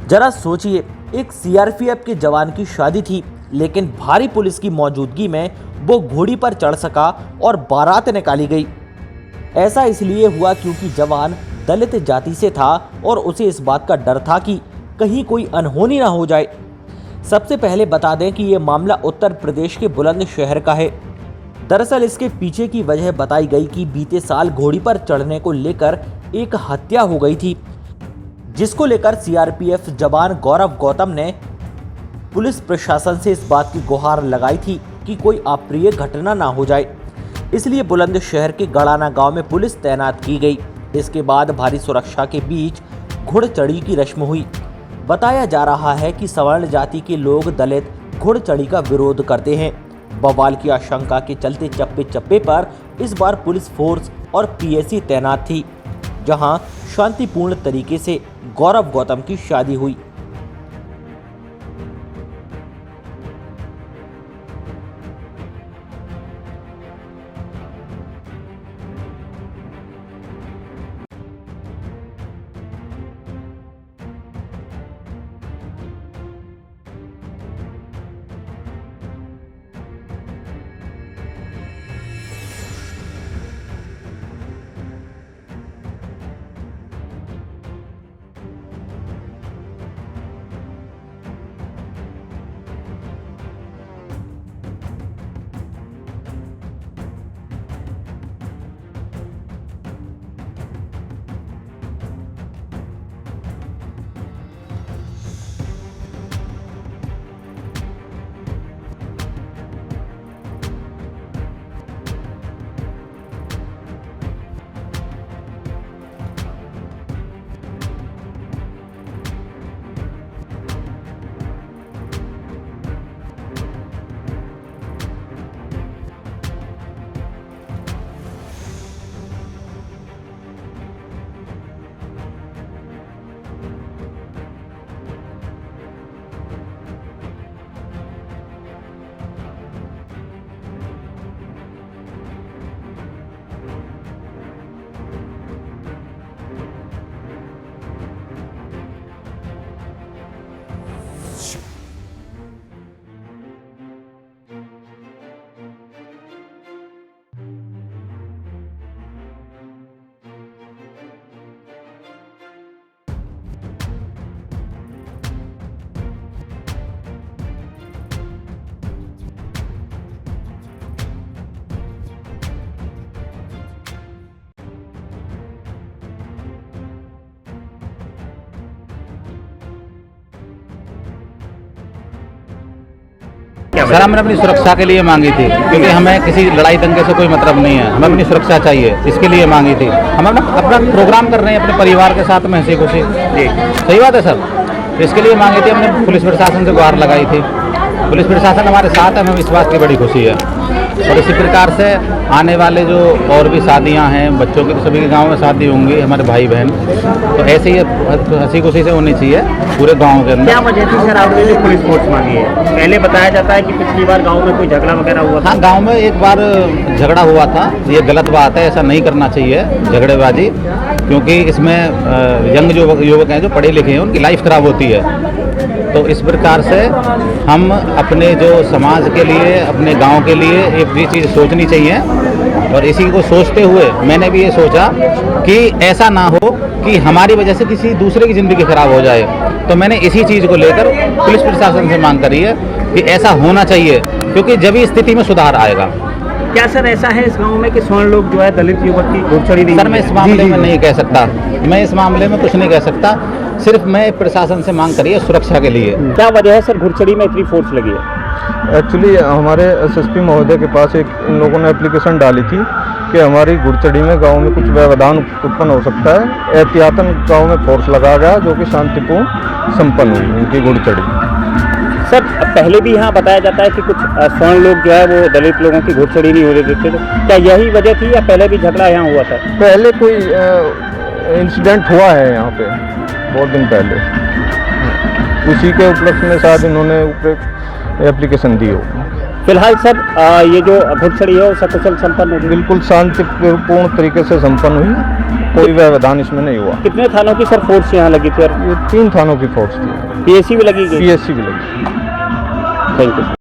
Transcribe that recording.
जरा सोचिए, एक सीआरपीएफ के जवान की शादी थी, लेकिन भारी पुलिस की मौजूदगी में वो घोड़ी पर चढ़ सका और बारात निकाली गई। ऐसा इसलिए हुआ क्योंकि जवान दलित जाति से था और उसे इस बात का डर था कि कहीं कोई अनहोनी ना हो जाए। सबसे पहले बता दें कि ये मामला उत्तर प्रदेश के बुलंदशहर का है। दरअसल इसके पीछे की वजह बताई गई कि बीते साल घोड़ी पर चढ़ने को लेकर एक हत्या हो गई थी, जिसको लेकर सीआरपीएफ जवान गौरव गौतम ने पुलिस प्रशासन से इस बात की गुहार लगाई थी कि कोई अप्रिय घटना ना हो जाए। इसलिए बुलंदशहर के गड़ाना गांव में पुलिस तैनात की गई। इसके बाद भारी सुरक्षा के बीच घुड़चढ़ी की रस्म हुई। बताया जा रहा है कि सवर्ण जाति के लोग दलित घुड़चढ़ी का विरोध करते हैं। बवाल की आशंका के चलते चप्पे चप्पे पर इस बार पुलिस फोर्स और पीएसी तैनात थी, जहां शांतिपूर्ण तरीके से गौरव गौतम की शादी हुई। सर, हमने अपनी सुरक्षा के लिए मांगी थी, क्योंकि हमें किसी लड़ाई दंगे से कोई मतलब नहीं है। हमें अपनी सुरक्षा चाहिए, इसके लिए मांगी थी। हम अपना प्रोग्राम कर रहे हैं अपने परिवार के साथ में, हंसी खुशी। सही बात है सर। तो इसके लिए मांगी थी, हमने पुलिस प्रशासन से गुहार लगाई थी। पुलिस प्रशासन हमारे साथ है, हमें इस बात की बड़ी खुशी है। और इसी प्रकार से आने वाले जो और भी शादियां हैं बच्चों की, तो सभी के गांव में शादी होंगी, हमारे भाई बहन, तो ऐसे ही हंसी खुशी से होनी चाहिए पूरे गांव के अंदर। क्या वजह थी सर आपने जो पुलिस फोर्स मांगी है? पहले बताया जाता है कि पिछली बार गांव में कोई झगड़ा वगैरह हुआ था। हाँ, गांव में एक बार झगड़ा हुआ था। ये गलत बात है, ऐसा नहीं करना चाहिए झगड़ेबाजी, क्योंकि इसमें यंग जो युवक हैं, जो पढ़े लिखे हैं, उनकी लाइफ खराब होती है। तो इस प्रकार से हम अपने जो समाज के लिए, अपने गांव के लिए एक ये चीज़ सोचनी चाहिए। और इसी को सोचते हुए मैंने भी ये सोचा कि ऐसा ना हो कि हमारी वजह से किसी दूसरे की ज़िंदगी खराब हो जाए। तो मैंने इसी चीज़ को लेकर पुलिस प्रशासन से मांग करी है कि ऐसा होना चाहिए, क्योंकि जब ही स्थिति में सुधार आएगा। क्या सर ऐसा है इस गांव में कि स्वर्ण लोग जो है दलित युवक की घुड़चढ़ी नहीं? सर, मैं इस मामले में नहीं कह सकता, मैं इस मामले में कुछ नहीं कह सकता। सिर्फ मैं प्रशासन से मांग करी है सुरक्षा के लिए। क्या वजह है सर घुड़चढ़ी में इतनी फोर्स लगी है? एक्चुअली हमारे एसएसपी महोदय के पास इन लोगों ने एप्लीकेशन डाली थी कि हमारी घुड़चढ़ी में गांव में कुछ व्यवधान उत्पन्न हो सकता है। एहतियातन गांव में फोर्स लगाया गया, जो कि शांतिपूर्ण संपन्न हुई उनकी घुड़चढ़ी। सर, पहले भी यहाँ बताया जाता है कि कुछ स्वर्ण लोग जो है वो दलित लोगों की घुड़चढ़ी नहीं होने देते थे। क्या यही वजह थी या पहले भी झगड़ा यहाँ हुआ था? पहले कोई इंसिडेंट हुआ है यहाँ पे बहुत दिन पहले, उसी के उपलक्ष्य में शायद इन्होंने एप्लीकेशन दी हो। फिलहाल सर ये जो घुड़चढ़ी है वो सकुशल संपन्न हुई? बिल्कुल शांतिपूर्ण तरीके से संपन्न हुई, कोई व्यवधान इसमें नहीं हुआ। कितने थानों की सर फोर्स यहाँ लगी थी और ये 3 थानों की फोर्स थी, पीएससी भी लगी गई? पीएससी भी लगी। Thank you.